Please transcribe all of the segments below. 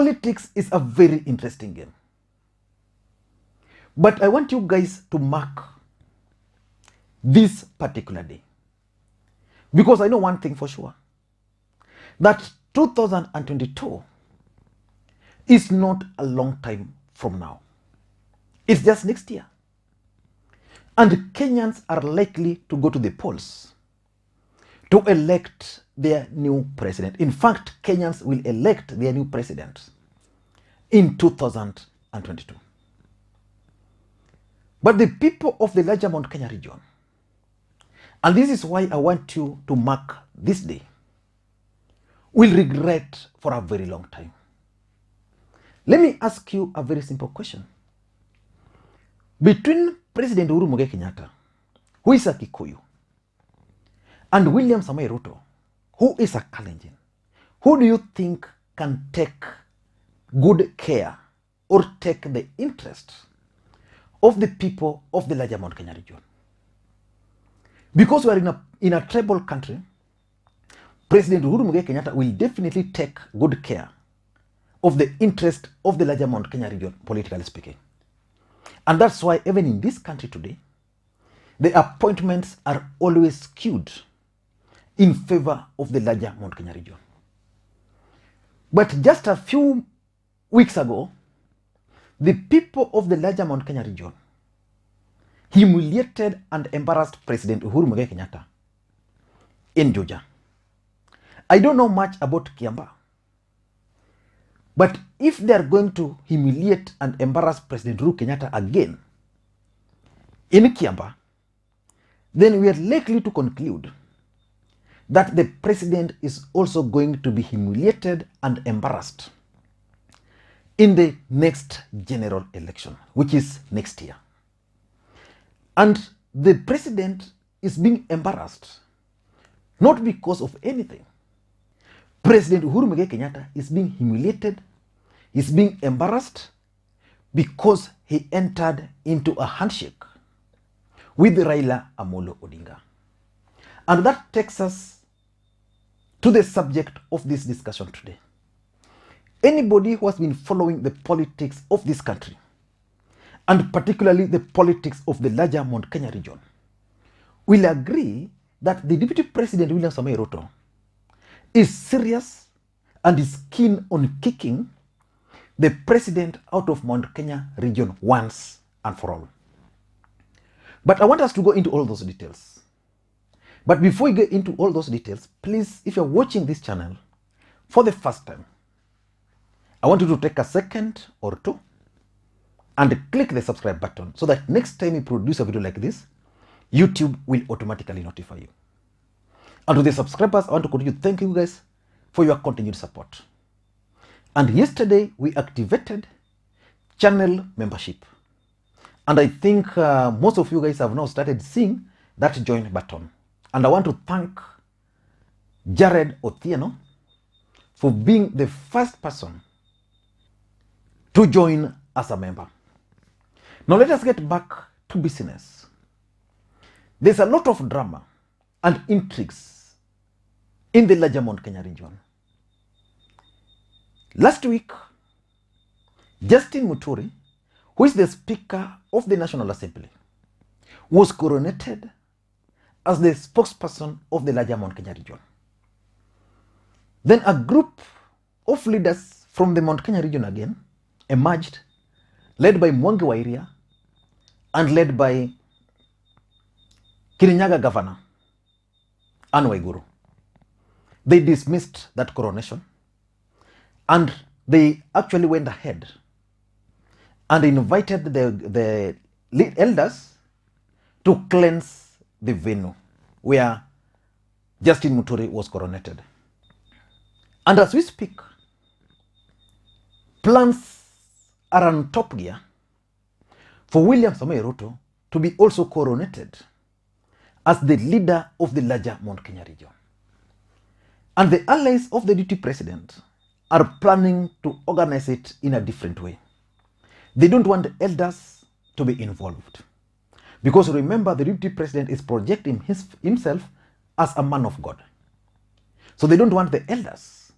Politics is a very interesting game. But I want you guys to mark this particular day. Because I know one thing for sure. That 2022 is not a long time from now. It's just next year. And Kenyans are likely to go to the polls to elect their new president. In fact, Kenyans will elect their new president in 2022. But the people of the larger Mount Kenya region, and this is why I want you to mark this day, will regret for a very long time. Let me ask you a very simple question. Between President Uhuru Kenyatta, who is a Kikuyu, and William Samoei Ruto, who is a Kalenjin, who do you think can take good care or take the interest of the people of the larger Mount Kenya region? Because we are in a tribal country, President Uhuru Kenyatta will definitely take good care of the interest of the larger Mount Kenya region, politically speaking. And that's why even in this country today, the appointments are always skewed in favor of the larger Mount Kenya region. But just a few weeks ago, the people of the larger Mount Kenya region humiliated and embarrassed President Uhuru Kenyatta in Georgia. I don't know much about Kiamba, but if they are going to humiliate and embarrass President Uhuru Kenyatta again in Kiamba, then we are likely to conclude that the president is also going to be humiliated and embarrassed in the next general election, which is next year. And the president is being embarrassed not because of anything. President Uhuru Kenyatta is being humiliated, is being embarrassed because he entered into a handshake with Raila Odinga. And that takes us to the subject of this discussion today. Anybody who has been following the politics of this country, and particularly the politics of the larger Mount Kenya region, will agree that the Deputy President William Samoei Ruto is serious and is keen on kicking the president out of Mount Kenya region once and for all. But I want us to go into all those details. But before we get into all those details, please, if you're watching this channel for the first time, I want you to take a second or two and click the subscribe button so that next time we produce a video like this, YouTube will automatically notify you. And to the subscribers, I want to continue to thank you guys for your continued support. And yesterday, we activated channel membership. And I think most of you guys have now started seeing that join button. And I want to thank Jared Otieno for being the first person to join as a member. Now let us get back to business. There's a lot of drama and intrigues in the larger Mount Kenya region. Last week, Justin Muturi, who is the Speaker of the National Assembly, was coronated as the spokesperson of the larger Mount Kenya region. Then a group of leaders from the Mount Kenya region again emerged, led by Mwangi Wairia and led by Kirinyaga Governor Anne Waiguru. They dismissed that coronation and they actually went ahead and invited the elders to cleanse the venue where Justin Muturi was coronated. And as we speak, plans are on top gear for William Samoei Ruto to be also coronated as the leader of the larger Mount Kenya region. And the allies of the deputy president are planning to organize it in a different way. They don't want the elders to be involved. Because remember, the deputy president is projecting himself as a man of God. So they don't want the elders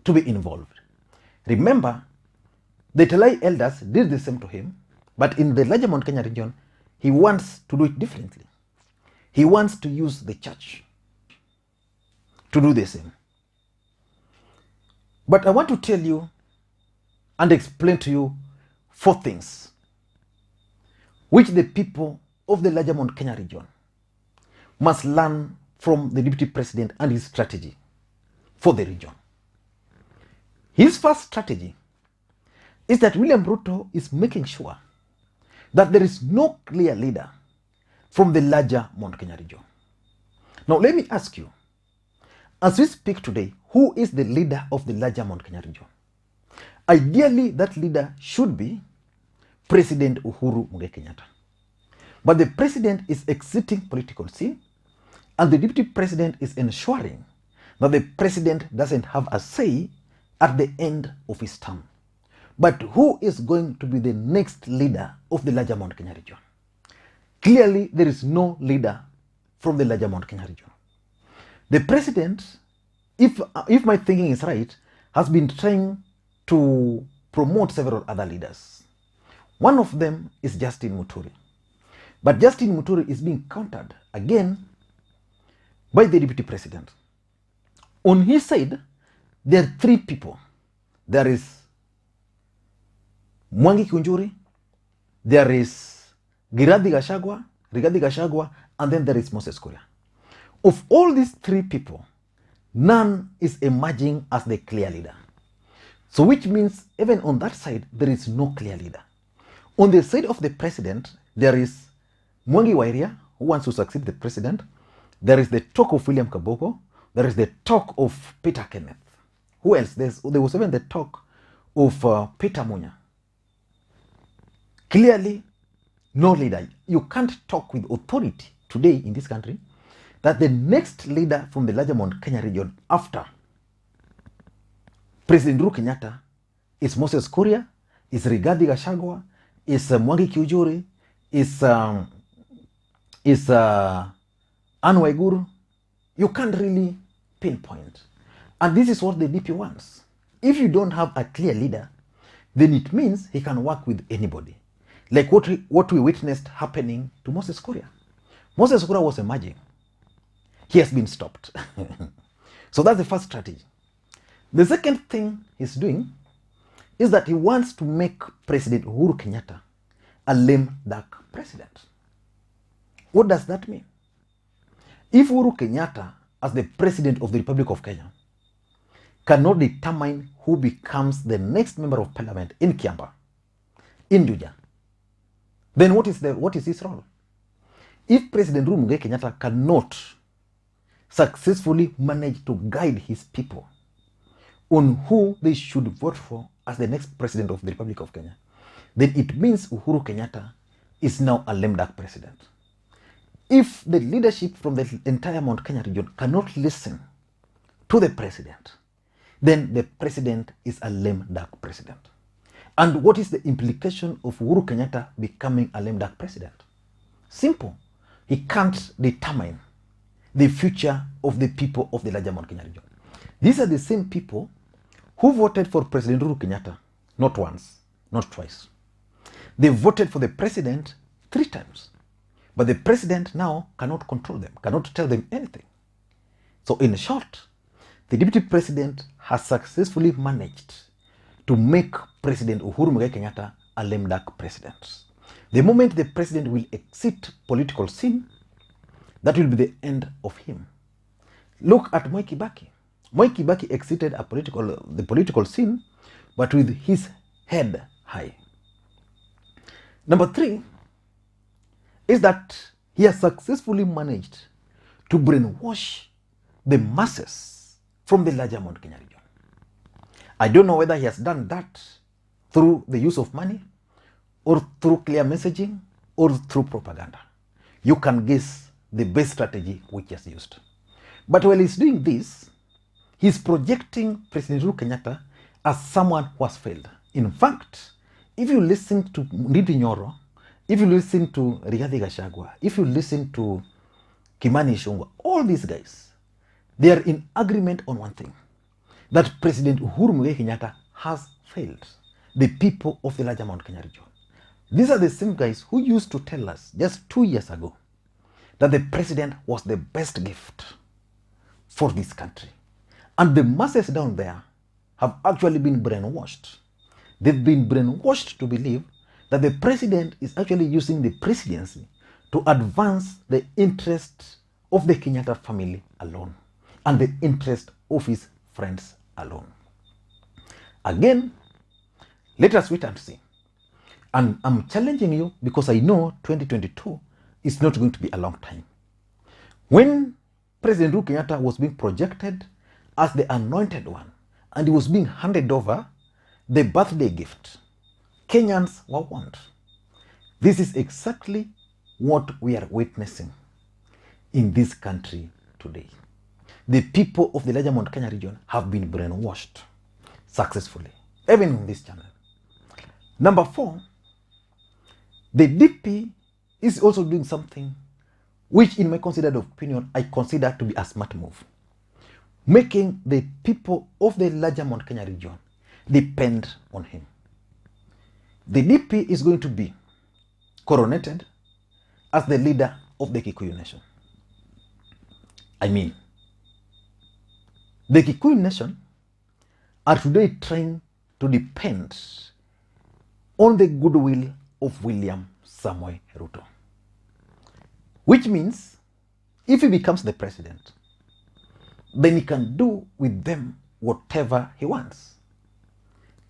to be involved. Remember, the Talai elders did the same to him, but in the larger Mount Kenya region, he wants to do it differently. He wants to use the church to do the same. But I want to tell you and explain to you 4 things which the people of the larger Mount Kenya region must learn from the deputy president and his strategy for the region. His first strategy is that William Ruto is making sure that there is no clear leader from the larger Mount Kenya region. Now let me ask you, as we speak today, who is the leader of the larger Mount Kenya region? Ideally, that leader should be President Uhuru Kenyatta. But the president is exiting political scene, and the deputy president is ensuring that the president doesn't have a say at the end of his term. But who is going to be the next leader of the larger Mount Kenya region? Clearly, there is no leader from the larger Mount Kenya region. The president, if my thinking is right, has been trying to promote several other leaders. One of them is Justin Muturi. But Justin Muturi is being countered again by the deputy president. On his side, there are 3 people. There is Mwangi Kunjuri, there is Rigathi Gachagua, and then there is Moses Kuria. Of all these 3 people, none is emerging as the clear leader. So which means even on that side, there is no clear leader. On the side of the president, there is Mwangi Wairia, who wants to succeed the president. There is the talk of William Kaboko. There is the talk of Peter Kenneth. Who else? There was even the talk of Peter Munya. Clearly, no leader. You can't talk with authority today in this country that the next leader from the larger Mount Kenya region after President Uhuru Kenyatta is Moses Kuria, is Rigathi Gachagua, is Mwangi Kiujuri, is Anne Waiguru. You can't really pinpoint. And this is what the DP wants. If you don't have a clear leader, then it means he can work with anybody. Like what we witnessed happening to Moses Kuria. Moses Kuria was emerging. He has been stopped. So that's the first strategy. The second thing he's doing is that he wants to make President Uhuru Kenyatta a lame duck president. What does that mean? If Uhuru Kenyatta, as the president of the Republic of Kenya, cannot determine who becomes the next member of parliament in Kiamba, in Juja, then what is his role? If President Uhuru Kenyatta cannot successfully manage to guide his people on who they should vote for as the next president of the Republic of Kenya, then it means Uhuru Kenyatta is now a lame duck president. If the leadership from the entire Mount Kenya region cannot listen to the president, then the president is a lame duck president. And what is the implication of Uhuru Kenyatta becoming a lame duck president? Simple. He can't determine the future of the people of the larger Mount Kenya region. These are the same people who voted for President Uhuru Kenyatta not once, not twice. They voted for the president 3 times. But the president now cannot control them, cannot tell them anything. So in short, the deputy president has successfully managed to make President Uhuru Kenyatta a lame duck president. The moment the president will exit political scene, that will be the end of him. Look at Moi Kibaki. Moi Kibaki exited the political scene, but with his head high. Number 3 is that he has successfully managed to brainwash the masses from the larger Mount Kenya region. I don't know whether he has done that through the use of money or through clear messaging or through propaganda. You can guess the best strategy which he has used. But while he's doing this, he's projecting President Uhuru Kenyatta as someone who has failed. In fact, if you listen to Ndindi Nyoro, if you listen to Rigathi Gachagua, if you listen to Kimani Ichung'wah, all these guys, they are in agreement on one thing, that President Uhuru Kenyatta has failed the people of the larger Mount Kenya region. These are the same guys who used to tell us just 2 years ago that the president was the best gift for this country. And the masses down there have actually been brainwashed. They've been brainwashed to believe that the president is actually using the presidency to advance the interest of the Kenyatta family alone and the interest of his friends alone. Again, let us wait and see. And I'm challenging you because I know 2022 is not going to be a long time. When President Uhuru Kenyatta was being projected as the anointed one and he was being handed over the birthday gift, Kenyans were warned. This is exactly what we are witnessing in this country today. The people of the larger Mount Kenya region have been brainwashed successfully, even on this channel. Number 4, the DP is also doing something which, in my considered opinion, I consider to be a smart move, making the people of the larger Mount Kenya region depend on him. The DP is going to be coronated as the leader of the Kikuyu nation. I mean, the Kikuyu nation are today trying to depend on the goodwill of William Samoei Ruto. Which means, if he becomes the president, then he can do with them whatever he wants.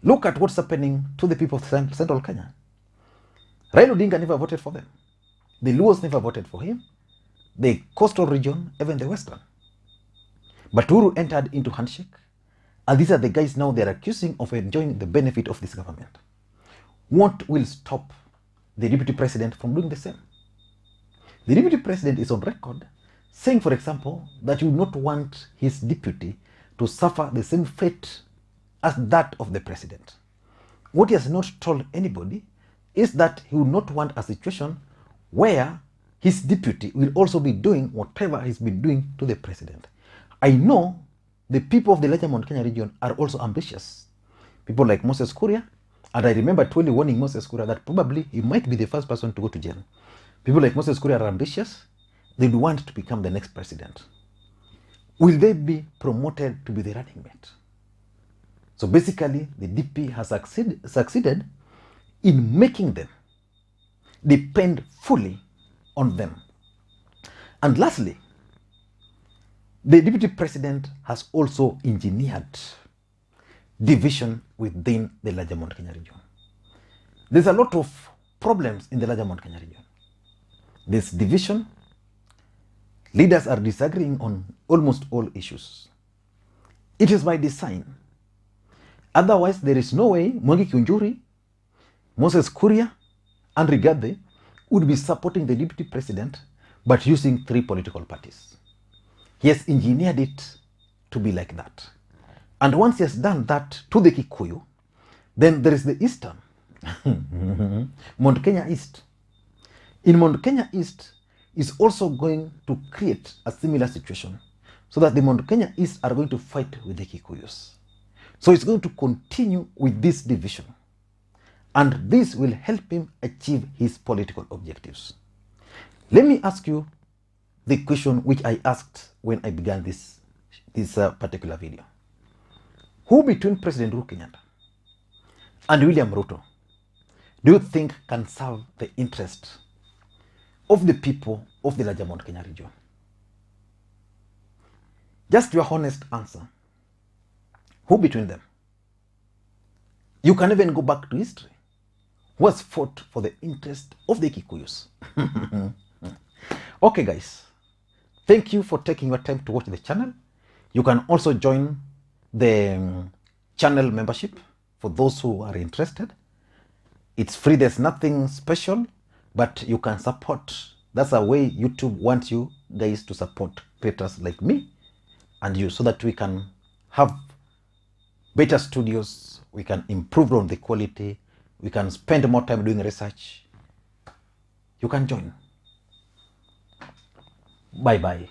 Look at what's happening to the people of Central Kenya. Raila Odinga never voted for them. The Luos never voted for him. The coastal region, even the western. But Uhuru entered into handshake. And these are the guys now they're accusing of enjoying the benefit of this government. What will stop the deputy president from doing the same? The deputy president is on record saying, for example, that he would not want his deputy to suffer the same fate as that of the president. What he has not told anybody is that he would not want a situation where his deputy will also be doing whatever he's been doing to the president. I know the people of the larger Mount Kenya region are also ambitious. People like Moses Kuria, and I remember truly warning Moses Kuria that probably he might be the first person to go to jail. People like Moses Kuria are ambitious. They want to become the next president. Will they be promoted to be the running mate? So basically, the DP has succeeded in making them depend fully on them. And lastly, the deputy president has also engineered division within the larger Mount Kenya region. There's a lot of problems in the larger Mount Kenya region. There's division. Leaders are disagreeing on almost all issues. It is by design. Otherwise, there is no way Mwangi Kiunjuri, Moses Kuria, and Rigathi would be supporting the deputy president, but using 3 political parties. He has engineered it to be like that. And once he has done that to the Kikuyu, then there is the Eastern, Mount Kenya East. In Mount Kenya East is also going to create a similar situation so that the Mount Kenya East are going to fight with the Kikuyus. So it's going to continue with this division. And this will help him achieve his political objectives. Let me ask you the question which I asked when I began this particular video. Who between President Uhuru Kenyatta and William Ruto do you think can serve the interest of the people of the larger Mount Kenya region? Just your honest answer. Who between them? You can even go back to history. Who has fought for the interest of the Kikuyus? Okay, guys. Thank you for taking your time to watch the channel. You can also join the channel membership for those who are interested. It's free. There's nothing special, but you can support. That's a way YouTube wants you guys to support creators like me and you, so that we can have better studios, we can improve on the quality, we can spend more time doing research. You can join. Bye-bye.